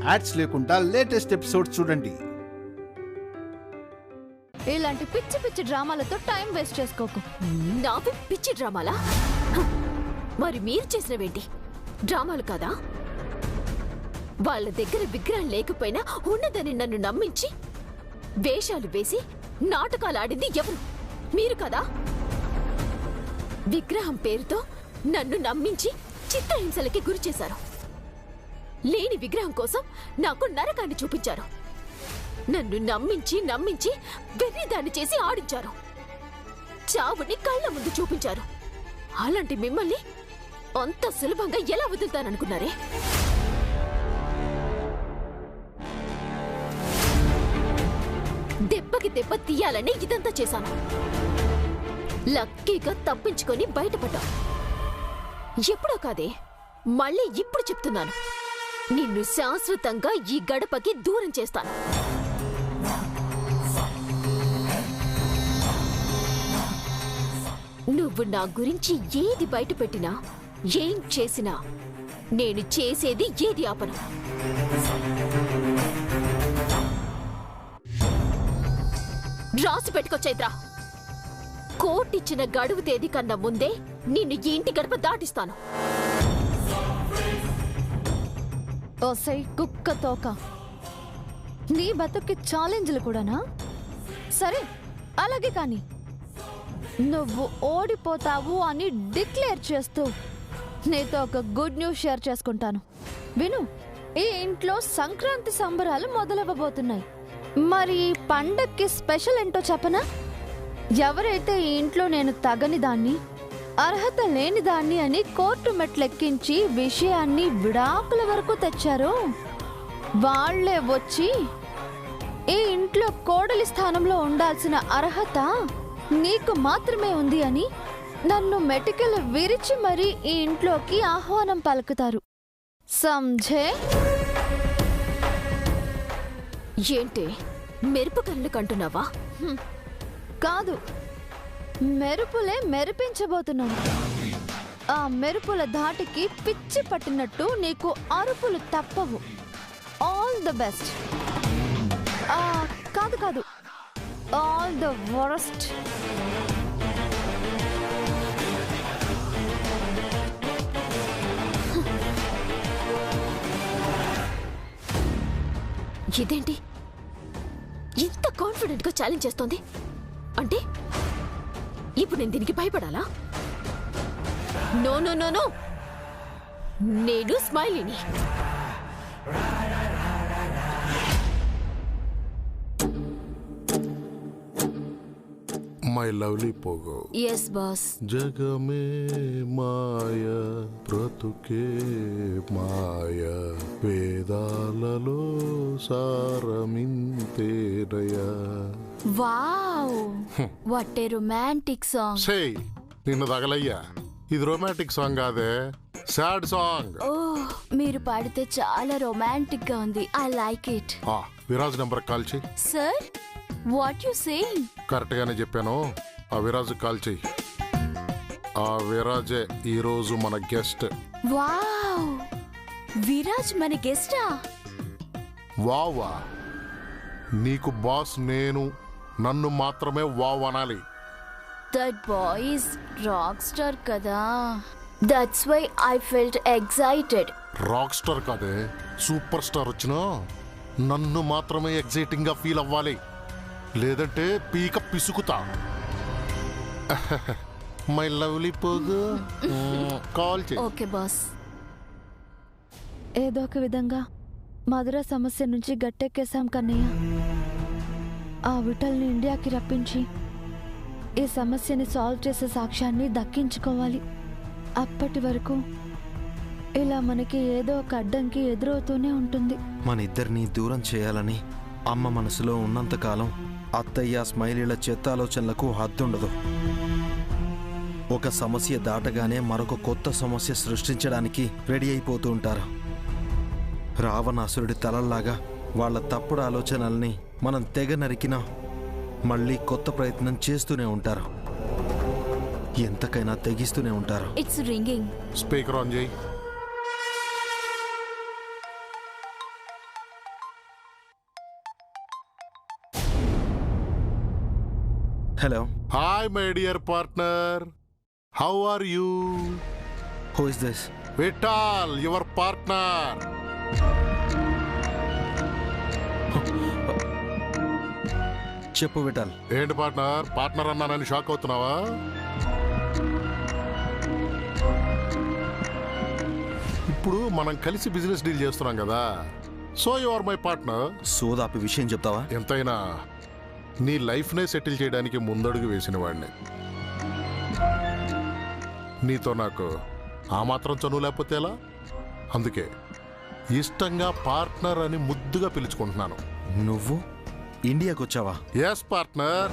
Ads లేకుండా latest episodes చూడండి. ఇలాంటి పిచ్చి పిచ్చి డ్రామాలతో టైం వేస్ట్ చేసుకోకు. నావి పిచ్చి డ్రామాలా? మరి మీరు చేసినవేంటి డ్రామాలు కాదా? వాళ్ళ దగ్గర విగ్రహం లేకపోయినా ఉన్నదని నన్ను నమ్మించి వేషాలు వేసి నాటకాలు ఆడింది ఎవరు? మీరు కదా. విగ్రహం పేరుతో నన్ను నమ్మించి చిత్రహింసలకి గురి చేశారు. లేని విగ్రహం కోసం నాకు నరకాన్ని చూపించారు. నన్ను నమ్మించి నమ్మించి వెర్రిదాన్ని చేసి ఆడించారు. చావుని కళ్ళ ముందు చూపించారు. అలాంటి మిమ్మల్ని అంత సులభంగా ఎలా వదులుతాననుకున్నారే? దెబ్బకి దెబ్బ తీయాలని ఇదంతా చేశాను. లక్కీగా తప్పించుకొని బయటపడ్డా. ఎప్పుడో కాదే, మళ్ళీ ఇప్పుడు చెప్తున్నాను, నిన్ను శాశ్వతంగా ఈ గడపకి దూరం చేస్తాను. నువ్వు నా గురించి ఏది బయట పెట్టినా, ఏం చేసినా నేను చేసేది ఏది ఆపను. రాసి పెట్టుకో చైత్ర. కోర్టిచ్చిన గడువు తేదీ కన్నా ముందే నిన్ను ఈ ఇంటి గడప దాటిస్తాను. ఓసై కుక్క తోక, నీ బతుక్కి ఛాలెంజ్లు కూడానా? సరే అలాగే కానీ నువ్వు ఓడిపోతావు అని డిక్లేర్ చేస్తూ నీతో ఒక గుడ్ న్యూస్ షేర్ చేసుకుంటాను. విను, ఈ ఇంట్లో సంక్రాంతి సంబరాలు మొదలవ్వబోతున్నాయి. మరి పండక్కి స్పెషల్ ఏంటో చెప్పనా? ఎవరైతే ఈ ఇంట్లో నేను తగని దాన్ని, అర్హత లేని దాన్ని అని కోర్టు మెట్లెక్కించి విషయాన్ని విడాకుల వరకు తెచ్చారో వాళ్లే వచ్చి ఈ ఇంట్లో కోడలి స్థానంలో ఉండాల్సిన అర్హత నీకు మాత్రమే ఉంది అని నన్ను మెటికలు విరిచి మరీ ఈ ఇంట్లోకి ఆహ్వానం పలుకుతారు. సంజే? ఏంటి మెరుపు కళ్ళు కంటున్నావా? కాదు, మెరుపులే మెరిపించబోతున్నాను. ఆ మెరుపుల ధాటికి పిచ్చి పట్టినట్టు నీకు అరుపులు తప్పవు. All the best. కాదు కాదు, ఆల్ ద వరస్ట్. ఇదేంటి ఇంత కాన్ఫిడెంట్ గా ఛాలెంజ్ చేస్తోంది? అంటే ఇప్పుడు నేను దీనికి భయపడాలా? నో నో నో నో, నేను స్మైలీని. My lovely Pogo. Yes boss. జగమే మాయ బ్రతుకే మాయ, వేదాలలో సారమింతేనయా. Wow, what a romantic song. సే నిన్ను తగలయ్యా, ఇది రొమాంటిక్ సాంగ్ కాదే, సాడ్ సాంగ్. ఓ, మీరు పాడితే చాలా రొమాంటిక్ గా ఉంది. I like it. Viraj number call చెయ్యి. Sir, what you saying? Correct గానే చెప్పాను. ఆ విరాజ్ కాల్ చెయ్యి. ఆ విరాజే ఈ రోజు మన గెస్ట్. వావ్, విరాజ్ మన గెస్టా? వావా, నీకు బాస్ నేను, నన్ను మాత్రమే వావ్ అనాలి. That boy is rock star kada. That's why I felt excited. Rock star కాదే, సూపర్ స్టార్ వచ్చినా నన్ను మాత్రమే ఎగ్జైటింగ్ గా ఫీల్ అవ్వాలి, లేదంటే పీక పిసుకుతా. మై లవ్లీ పోగు కాల్ చేయి. Okay boss. ఏదో ఒక విధంగా మధుర సమస్య నుంచి గట్టెక్కేశాం కన్నయ్య. ఆ విటల్ని ఇండియాకి రప్పించి ఈ సమస్యని సాల్వ్ చేసే సాక్ష్యాన్ని దక్కించుకోవాలి. అప్పటి వరకు ఇలా మనకి ఏదో ఒక అడ్డంకి ఎదురవుతూనే ఉంటుంది. మన ఇద్దరిని దూరం చేయాలని అమ్మ మనసులో ఉన్నంతకాలం అత్తయ్య స్మైలీల చెత్త ఆలోచనలకు హద్దుండదు. ఒక సమస్య దాటగానే మరొక కొత్త సమస్య సృష్టించడానికి రెడీ అయిపోతూ ఉంటారు. రావణాసురుడి తలల్లాగా వాళ్ళ తప్పుడు ఆలోచనల్ని మనం తెగ నరికినా మళ్ళీ కొత్త ప్రయత్నం చేస్తూనే ఉంటారు. ఎంతకైనా తెగిస్తూనే ఉంటారు. It's ringing. స్పీకర్ ఆన్ చేయి. Hello. Hi my dear partner, how are you? Who is this? Vithal, your partner. చెప్పు విఠాల్. ఏంటి పార్ట్నర్, పార్ట్నర్ అన్నానని షాక్ అవుతున్నావా? ఇప్పుడు మనం కలిసి బిజినెస్ డీల్ చేస్తున్నాం కదా, so you are my partner. సోదాపి విషయం చెప్తావా? ఎంతైనా నీ లైఫ్నే సెటిల్ చేయడానికి ముందడుగు వేసిన వాడిని. నీతో నాకు ఆ మాత్రం చనువు లేకపోతే ఎలా? అందుకే ఇష్టంగా పార్ట్నర్ అని ముద్దుగా పిలుచుకుంటున్నాను. నువ్వు ఇండియాకి వచ్చావా? Yes partner.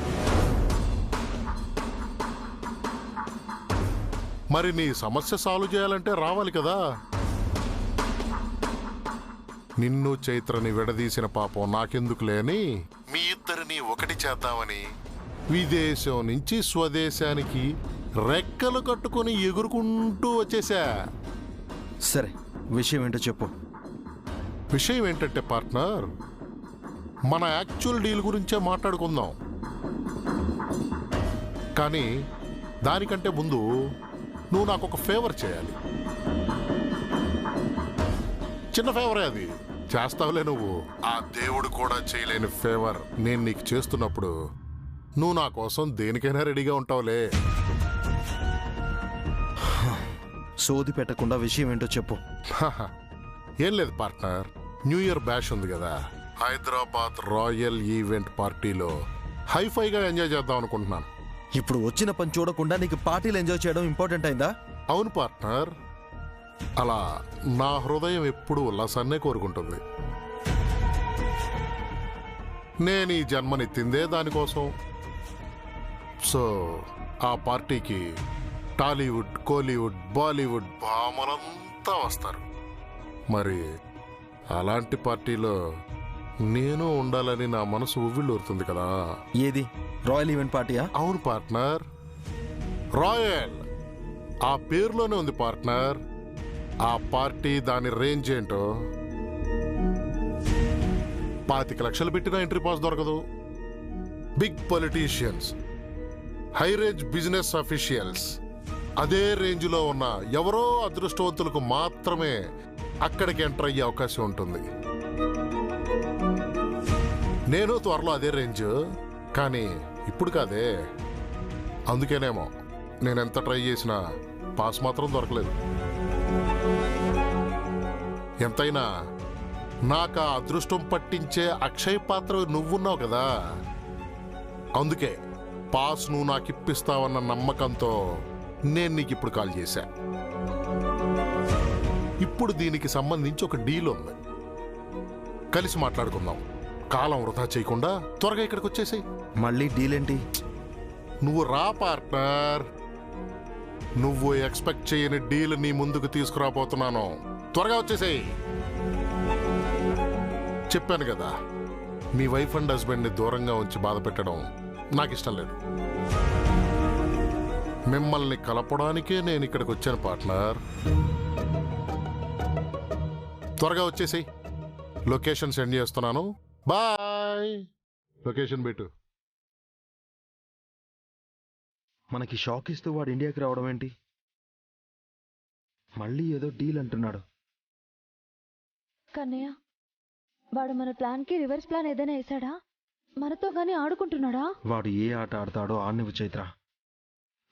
మరి నీ సమస్య సాల్వ్ చేయాలంటే రావాలి కదా. నిన్ను చైత్రని విడదీసిన పాపం నాకెందుకులే అని మీ ఇద్దరిని ఒకటి చేద్దామని విదేశం నుంచి స్వదేశానికి రెక్కలు కట్టుకుని ఎగురుకుంటూ వచ్చేసా. సరే, విషయం ఏంటో చెప్పు. విషయం ఏంటంటే పార్ట్నర్, మన యాక్చువల్ డీల్ గురించే మాట్లాడుకుందాం. కానీ దానికంటే ముందు నువ్వు నాకు ఒక ఫేవర్ చేయాలి. చిన్న ఫేవరే అది, చేస్తావులే నువ్వు. ఆ దేవుడు కూడా చేయలేని ఫేవర్ నేను నీకు చేస్తున్నప్పుడు నువ్వు నా కోసం దేనికైనా రెడీగా ఉంటావులే. సోది పెట్టకుండా విషయం ఏంటో చెప్పు. ఏం లేదు పార్ట్నర్, న్యూ ఇయర్ బ్యాష్ ఉంది కదా, హైదరాబాద్ రాయల్ ఈవెంట్ పార్టీలో హైఫైగా ఎంజాయ్ చేద్దాం అనుకుంటున్నాను. ఇప్పుడు వచ్చిన పని చూడకుండా నీకు పార్టీలు ఎంజాయ్ చేయడం ఇంపార్టెంట్ అయిందా? అవును పార్ట్నర్, అలా నా హృదయం ఎప్పుడు ఉల్లాసాన్నే కోరుకుంటుంది. నేను ఈ జన్మనెత్తిందే దానికోసం. సో ఆ పార్టీకి టాలీవుడ్, కోలీవుడ్, బాలీవుడ్ భామలంతా వస్తారు. మరి అలాంటి పార్టీలో నేను ఉండాలని నా మనసు ఉవ్విళ్ళూరుతుంది కదా. ఏది, రాయల్ ఈవెంట్ పార్టీయా? అవును పార్ట్నర్, రాయల్ ఆ పేరులోనే ఉంది పార్ట్నర్. ఆ పార్టీ దాని రేంజ్ ఏంటో 25 లక్షలు పెట్టినా ఎంట్రీ పాస్ దొరకదు. Big politicians, high range business officials, అదే రేంజ్లో ఉన్న ఎవరో అదృష్టవంతులకు మాత్రమే అక్కడికి ఎంటర్ అయ్యే అవకాశం ఉంటుంది. నేను త్వరలో అదే రేంజ్, కానీ ఇప్పుడు కాదే. అందుకేనేమో నేనెంత ట్రై చేసినా పాస్ మాత్రం దొరకలేదు. ఎంతైనా నాకు ఆ అదృష్టం పట్టించే అక్షయ్ పాత్ర నువ్వున్నావు కదా, అందుకే పాస్ నువ్వు నాకు ఇప్పిస్తావన్న నమ్మకంతో నేను నీకు ఇప్పుడు కాల్ చేశా. ఇప్పుడు దీనికి సంబంధించి ఒక డీల్ ఉంది, కలిసి మాట్లాడుకుందాం. కాలం వృధా చేయకుండా త్వరగా ఇక్కడికి వచ్చేసాయి. మళ్ళీ డీల్ ఏంటి? నువ్వు రా పార్ట్నర్, నువ్వు ఎక్స్పెక్ట్ చేయని డీల్ నీ ముందుకు తీసుకురాబోతున్నాను. త్వరగా వచ్చేసాయి. చెప్పాను కదా, మీ వైఫ్ అండ్ హస్బెండ్ని దూరంగా ఉంచి బాధ పెట్టడం నాకు ఇష్టం లేదు. మిమ్మల్ని కలపడానికే నేను ఇక్కడికి వచ్చాను పార్ట్నర్. త్వరగా వచ్చేసాయి. లొకేషన్ సెండ్ చేస్తున్నాను. బాయ్. లొకేషన్ పెట్టు. మనకి షాక్ ఇస్తూ వాడు ఇండియాకి రావడం ఏంటి? మళ్ళీ ఏదో డీల్ అంటున్నాడు. కన్నయ్య, వాడు మన ప్లాన్కి రివర్స్ ప్లాన్ ఏదైనా వేసాడా? మనతో గానీ ఆడుకుంటున్నాడా? వాడు ఏ ఆట ఆడతాడో ఆడినివ్వు చైత్ర.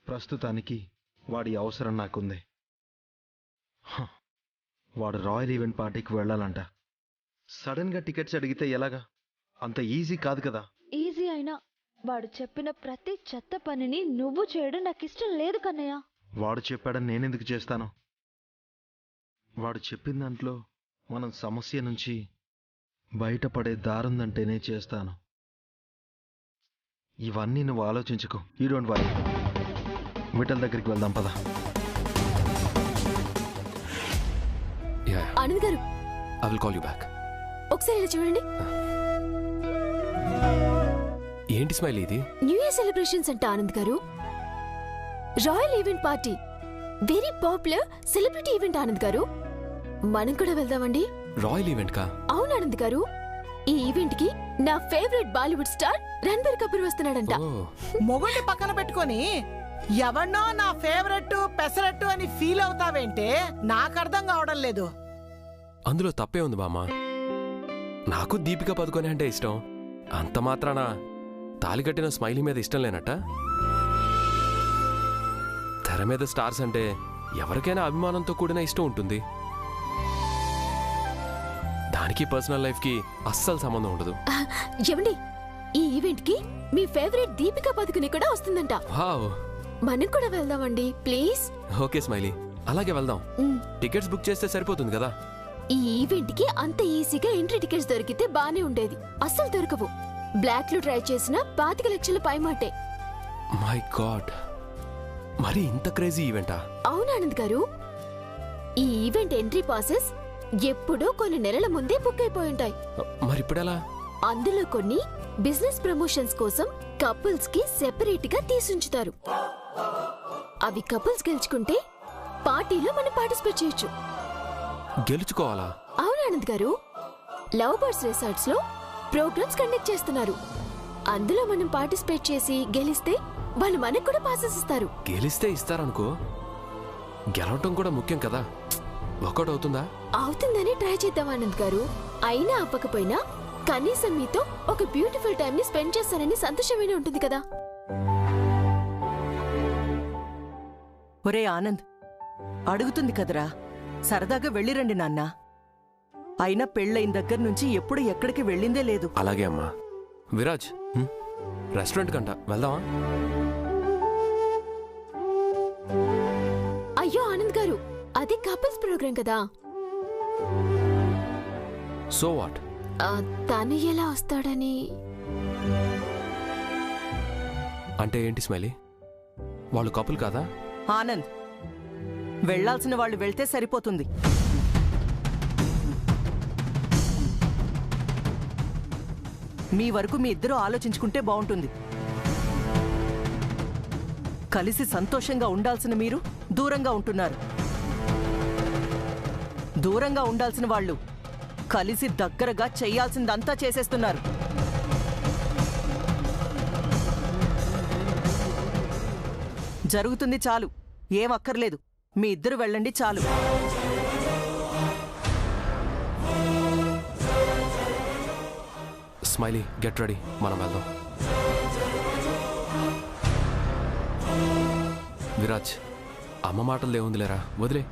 ప్రస్తుతానికి వాడి అవసరం నాకుంది. వాడు రాయల్ ఈవెంట్ పార్టీకి వెళ్ళాలంట. సడన్ గా టికెట్స్ అడిగితే ఎలాగా? అంత ఈజీ కాదు కదా. ఈజీ అయినా వాడు చెప్పిన ప్రతి చెత్త పనిని నువ్వు చేయడం నాకు ఇష్టం లేదు కన్నయ్య. వాడు చెప్పాడని నేనెందుకు చేస్తాను? వాడు చెప్పిన దాంట్లో మనం సమస్య నుంచి బయటపడే దారుందంటేనే చేస్తాను. ఇవన్నీ నువ్వు ఆలోచించుకో. You don't worry. విఠల్ దగ్గరికి వెళ్దాం పద. ఆనంద్ గారు, I will call you back. ఒకసారి ఇలా చూడండి. ఏంటి స్మైల్ ఇది? న్యూ ఇయర్ సెలబ్రేషన్స్ అంట ఆనంద్ గారు. Royal event party, very popular celebrity event Anand గారు. మనం కూడా వెళ్దామండి. రాయల్ ఈవెంట్ కా? అవును ఆనంద్ గారు, ఈ ఈవెంట్ కి నా ఫేవరెట్ బాలీవుడ్ స్టార్ రణబీర్ కపూర్ వస్తున్నాడంట. ఓ, మొగుడిని పక్కన పెట్టుకొని ఎవన్నో నా ఫేవరెట్ పెసరట్టు అని ఫీల్ అవుతావేంటే నాకు అర్థం కావడం లేదు. అందులో తప్పే ఉంది బామ్మ. నాకు దీపిక పదుకొని అంటే ఇష్టం. అంత మాత్రాన తాలి కట్టిన స్మైలీ మీద ఇష్టం లేనట్ట? తెర మీద స్టార్స్ అంటే ఎవరికైనా అభిమానంతో కూడిన ఇష్టం ఉంటుంది. దానికి పర్సనల్ లైఫ్ కి అస్సలు సంబంధం ఉండదు. ఏమండి, ఈ ఈవెంట్ కి మీ ఫేవరెట్ దీపికా పదుకుని కూడా వస్తుందంట. వావ్, మనం కూడా వెళ్దామండి ప్లీజ్. ఓకే స్మైలీ, అలాగే వెళ్దాం. టికెట్స్ బుక్ చేస్తే సరిపోతుంది కదా. ఈ ఈవెంట్ కి అంత ఈజీగా ఎంట్రీ టికెట్స్ దొరికితే బానే ఉండేది. అస్సలు దొరకవు. బ్లాక్ లో ట్రై చేసిన 25 లక్షల పైమాటే. మై గాడ్, మరి ఇంత క్రేజీ ఈవెంటా? అవునానంద్ గారు, ఈ ఈవెంట్ ఎంట్రీ పాసెస్ ఎప్పుడో కొన్ని నెలల ముందే బుక్ అయిపోయి ఉంటాయి. మరి ఇప్పుడెలా? అందులో కొన్ని బిజినెస్ ప్రమోషన్స్ కోసం కపుల్స్ కి సెపరేట్ గా తీసుంచుతారు. అవి కపుల్స్ గెలుచుకుంటే పార్టీలో మనం పార్టిసిపేట్ చేయొచ్చు. గెలుచుకోవాలా? అవునానంద్ గారు, లవ్ బర్డ్స్ రిసార్ట్స్ లో ప్రోగ్రామ్స్ కండక్ట్ చేస్తున్నారు. అందులో మనం పార్టిసిపేట్ చేసి గెలిస్తే వాళ్ళు మనకు కూడా పాసెస్ ఇస్తారు. గెలిస్తే ఇస్తారనుకో, గెలవటం కూడా ముఖ్యం కదా. వర్కౌట్ అవుతుందా? అవుతుందని ట్రై చేద్దాం ఆనంద్ గారు. అయినా అవ్వకపోయినా కనీసం మీతో ఒక బ్యూటిఫుల్ టైం ని స్పెండ్ చేస్తానని సంతోషమైన ఉంటుంది కదా. ఒరే ఆనంద్, అడుగుతుంది కదరా, సరదాగా వెళ్ళిరండి నాన్న. అయినా పెళ్ళైన దగ్గర నుంచి ఎప్పుడు ఎక్కడికి వెళ్ళిందే లేదు. అలాగే అమ్మా. విరాజ్, రెస్టారెంట్ కంట వెళ్దామా? అయ్యో ఆనంద్ గారు, అది కపుల్స్ ప్రోగ్రాం కదా. So what? తను ఎలా వస్తాడని. అంటే ఏంటి స్మైలీ, వాళ్ళు కపుల్ కాదా? ఆనంద్, వెళ్లాల్సిన వాళ్ళు వెళ్తే సరిపోతుంది. మీ వరకు మీ ఇద్దరూ ఆలోచించుకుంటే బాగుంటుంది. కలిసి సంతోషంగా ఉండాల్సిన మీరు దూరంగా ఉంటున్నారు. దూరంగా ఉండాల్సిన వాళ్ళు కలిసి దగ్గరగా చెయ్యాల్సిందంతా చేసేస్తున్నారు. జరుగుతుంది చాలు, ఏం అక్కర్లేదు. మీ ఇద్దరు వెళ్ళండి చాలు. స్మైలీ, గెట్ రెడీ, మనం వెళ్దాం. విరాజ్, అమ్మ మాటలు ఏముందిలేరా, వదిలే.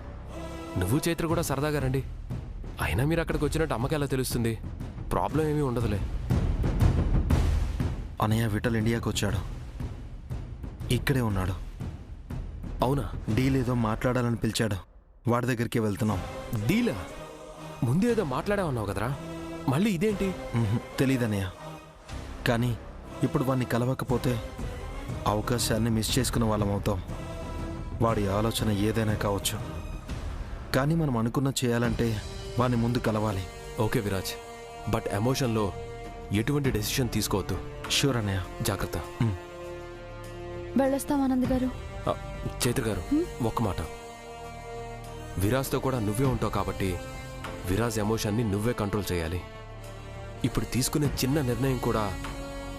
నువ్వు చైత్ర కూడా సరదాగా రండి. అయినా మీరు అక్కడికి వచ్చినట్టు అమ్మకి ఎలా తెలుస్తుంది? ప్రాబ్లం ఏమీ ఉండదులే. అనయ్య విఠల్ ఇండియాకి వచ్చాడు, ఇక్కడే ఉన్నాడు. అవునా? డీల్ ఏదో మాట్లాడాలని పిలిచాడు, వాడి దగ్గరికి వెళ్తున్నాం. డీలా? ముందే ఏదో మాట్లాడా ఉన్నావు కదరా, మళ్ళీ ఇదేంటి? తెలీదన్నయ్య, కానీ ఇప్పుడు వాడిని కలవకపోతే అవకాశాన్ని మిస్ చేసుకున్న వాళ్ళం అవుతాం. వాడి ఆలోచన ఏదైనా కావచ్చు, కానీ మనం అనుకున్న చేయాలంటే వాడిని ముందు కలవాలి. ఓకే విరాజ్, బట్ ఎమోషన్లో ఎటువంటి డెసిషన్ తీసుకోవద్దు. షూర్ అన్నయ్య, జాగ్రత్త. వెళ్ళొస్తాం ఆనంద్ గారు. చైత్ర గారు, ఒక్క మాట. విరాజ్తో కూడా నువ్వే ఉంటావు కాబట్టి విరాజ్ ఎమోషన్ని నువ్వే కంట్రోల్ చేయాలి. ఇప్పుడు తీసుకునే చిన్న నిర్ణయం కూడా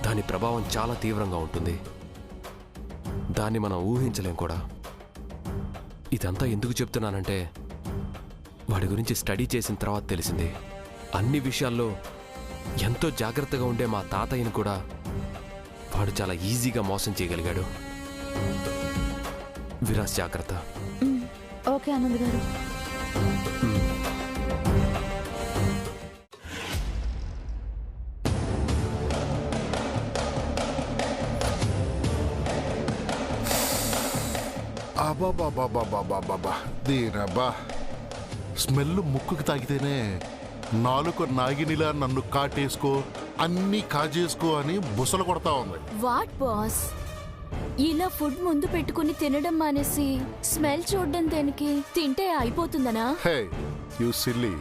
దాని ప్రభావం చాలా తీవ్రంగా ఉంటుంది. దాన్ని మనం ఊహించలేం కూడా. ఇదంతా ఎందుకు చెప్తున్నానంటే వాడి గురించి స్టడీ చేసిన తర్వాత తెలిసింది. అన్ని విషయాల్లో ఎంతో జాగ్రత్తగా ఉండే మా తాతయ్యని కూడా వాడు చాలా ఈజీగా మోసం చేయగలిగాడు. విరాజ్ జాగ్రత్త. ఓకే ఆనంద్ గారు. అబాబాబాబాబాబాబా, దీనబ్బా, స్మెల్ ముక్కుకి తాగితేనే నాలుక నాగినిలా నన్ను కాటేసుకో, అన్నీ కాజేసుకో అని బుసలు కొడతా ఉంది. వాట్ బాస్, ఇలా ఫుడ్ ముందు పెట్టుకుని తినడం మానేసి స్మెల్ చూడడం దేనికి? తింటే అయిపోతుందనా? Hey you silly.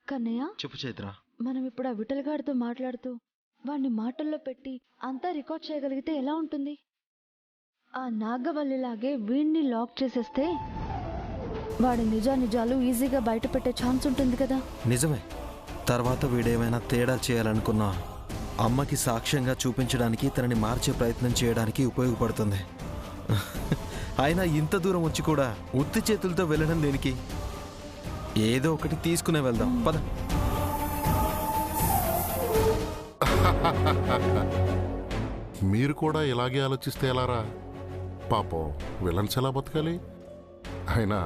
కన్నయ్య, చెప్పు చైత్ర. మనం ఇప్పుడు ఆ విఠల్గాడితో మాట్లాడుతూ వాడిని మాటల్లో పెట్టి అంతా రికార్డ్ చేయగలిగితే ఎలా ఉంటుంది? ఆ నాగవల్లిలాగే వీణ్ణి లాక్ చేసేస్తే వాడి నిజాలు ఈజీగా బయట పెట్టే ఛాన్స్ ఉంటుంది కదా. నిజమే. తర్వాత వీడేమైనా తేడా చేయాలనుకున్నా అమ్మకి సాక్ష్యంగా చూపించడానికి తనని మార్చే ప్రయత్నం చేయడానికి ఉపయోగపడుతుంది. అయినా ఇంత దూరం వచ్చి కూడా ఉత్తి చేతులతో వెళ్ళడం దేనికి? ఏదో ఒకటి తీసుకునే వెళ్దాం పద. మీరు కూడా ఇలాగే ఆలోచిస్తే ఎలారా? పాపం విలన్స్ ఎలా బతకాలి? అయినా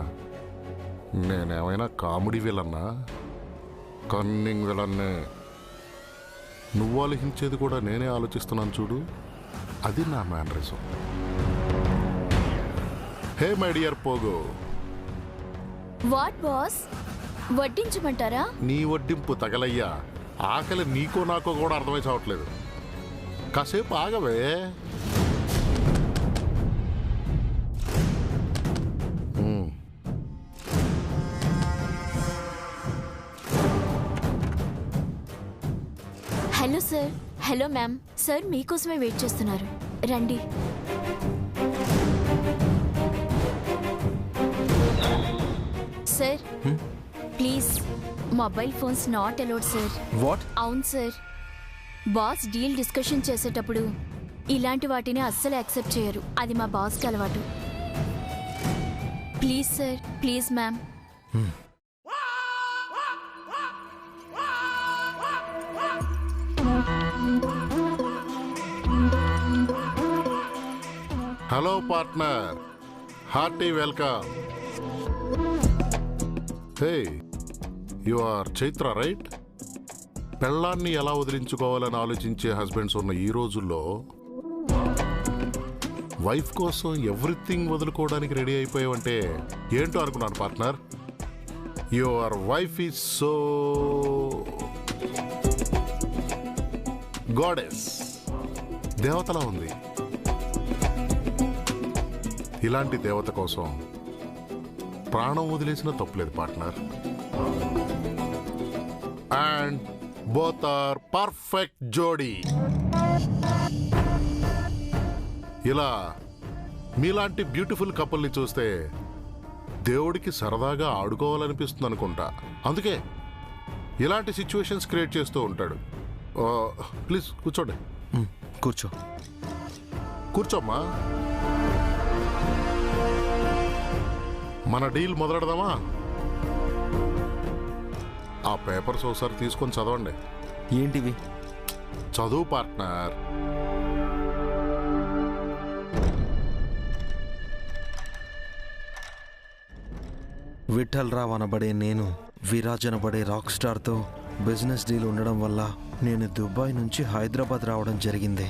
నేనేమైనా కామెడీ విలన్నా? కన్నింగ్ విలన్నే. నువ్వు ఆలోచించేది కూడా నేనే ఆలోచిస్తున్నాను చూడు. అది నా mannerism. Hey my dear Pogo. What boss? వడ్డించమంటారా? నీ వడ్డింపు తగలయ్యా. ఆకలి నీకో నాకో కూడా అర్థమై చావట్లేదు. కాసేపు ఆగవే. Hello sir. Hello ma'am. Sir మీకోసమే వెయిట్ చేస్తున్నారు, రండి. Sir please, mobile phones not allowed sir. What? అవును సార్. బాస్ డీల్ డిస్కషన్ చేసేటప్పుడు ఇలాంటి వాటిని అస్సలు యాక్సెప్ట్ చేయరు. అది మా బాస్కి అలవాటు. Please sir, please ma'am. Hello partner, hearty welcome. Hey, you are Chaitra right? పెళ్ళాన్ని ఎలా వదిలించుకోవాలని ఆలోచించే హస్బెండ్స్ ఉన్న ఈ రోజుల్లో వైఫ్ కోసం ఎవ్రీథింగ్ వదులుకోవడానికి రెడీ అయిపోయావంటే ఏంటో అనుకున్నాను partner. Your wife is so goddess, దేవతలా ఉంది. ఇలాంటి దేవత కోసం ప్రాణం వదిలేసిన తప్పులేదు partner. And both are perfect jodi. ఇలా మీలాంటి బ్యూటిఫుల్ కపుల్ని చూస్తే దేవుడికి సరదాగా ఆడుకోవాలనిపిస్తుంది అనుకుంటా. అందుకే ఇలాంటి సిచ్యువేషన్స్ క్రియేట్ చేస్తూ ఉంటాడు. ప్లీజ్ కూర్చోండి. కూర్చో. కూర్చోమ్మా. మన డీల్ మొదలెడదామా? ఆ పేపర్స్ ఒకసారి తీసుకొని చదవండి. ఏంటివి? చదువు పార్ట్నర్. విఠల్ రావ్ అనబడే నేను విరాజ్ అనబడే రాక్ స్టార్తో బిజినెస్ డీల్ ఉండడం వల్ల నేను దుబాయ్ నుంచి హైదరాబాద్ రావడం జరిగింది.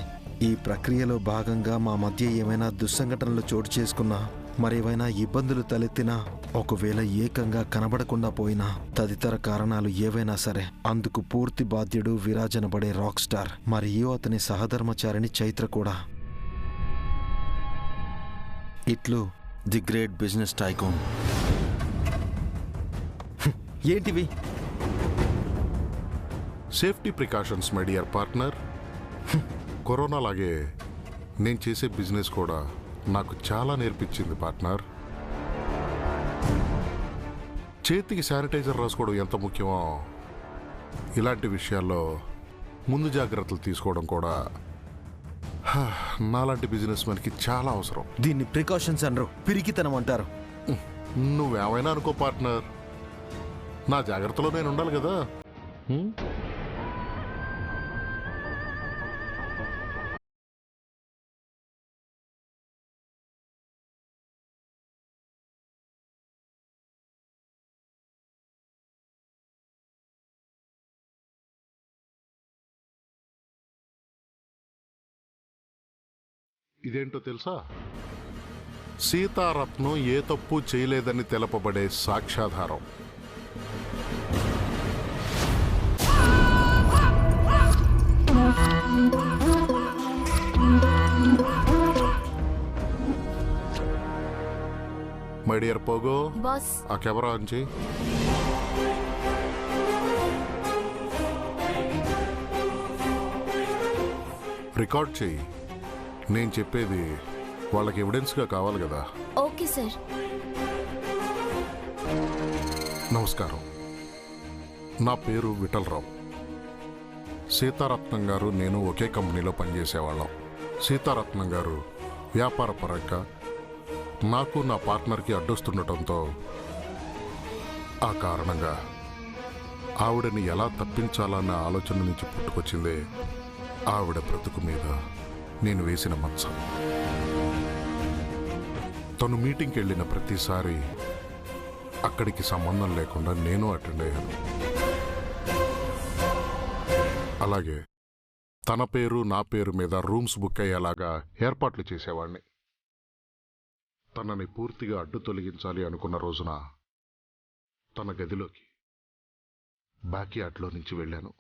ఈ ప్రక్రియలో భాగంగా మా మధ్య ఏమైనా దుస్సంఘటనలు చోటు చేసుకున్నా, మరేవైనా ఇబ్బందులు తలెత్తినా, ఒకవేళ ఏకంగా కనబడకుండా పోయినా, తదితర కారణాలు ఏవైనా సరే అందుకు పూర్తి బాధ్యుడు విరాజ్ అనబడే రాక్ స్టార్ మరియు అతని సహధర్మచారిణి చైత్ర కూడా. ఇట్లు ది గ్రేట్ బిజినెస్ టైకూన్. ఏంటివి? Safety precautions my dear partner. Corona లాగే నేను చేసే బిజినెస్ కూడా నాకు చాలా నేర్పించింది పార్ట్నర్. చేతికి శానిటైజర్ రాసుకోవడం ఎంత ముఖ్యమో ఇలాంటి విషయాల్లో ముందు జాగ్రత్తలు తీసుకోవడం కూడా నాలాంటి బిజినెస్ మ్యాన్కి చాలా అవసరం. దీన్ని ప్రికాషన్స్ అనరు, పిరికితనం అంటారు. నువ్వేమైనా అనుకో పార్ట్నర్, నా జాగ్రత్తలో నేను ఉండాలి కదా. ఇదేంటో తెలుసా? సీతారత్నం ఏ తప్పు చేయలేదని తెలపబడే సాక్ష్యాధారం. My dear Pogo, boss. ఆ కెమెరా ఆన్ చేయి. రికార్డ్ చేయి. నేను చెప్పేది వాళ్ళకి ఎవిడెన్స్గా కావాలి కదా. Okay sir. నమస్కారం, నా పేరు విఠలరావు. సీతారత్నం గారు నేను ఒకే కంపెనీలో పనిచేసేవాళ్ళం. సీతారత్నం గారు వ్యాపార పరంగా నాకు నా పార్ట్నర్కి అడ్డొస్తుండటంతో ఆ కారణంగా ఆవిడని ఎలా తప్పించాలన్న ఆలోచన నుంచి పుట్టుకొచ్చిందే ఆవిడ బ్రతుకు మీద నేను వేసిన మచ్చ. తను మీటింగ్కి వెళ్ళిన ప్రతిసారి అక్కడికి సంబంధం లేకుండా నేను అటెండ్ అయ్యాను. అలాగే తన పేరు నా పేరు మీద రూమ్స్ బుక్ అయ్యేలాగా ఏర్పాట్లు చేసేవాడిని. తనని పూర్తిగా అడ్డు తొలగించాలి అనుకున్న రోజున తన గదిలోకి బ్యాక్ యార్డ్లో నుంచి వెళ్ళాను.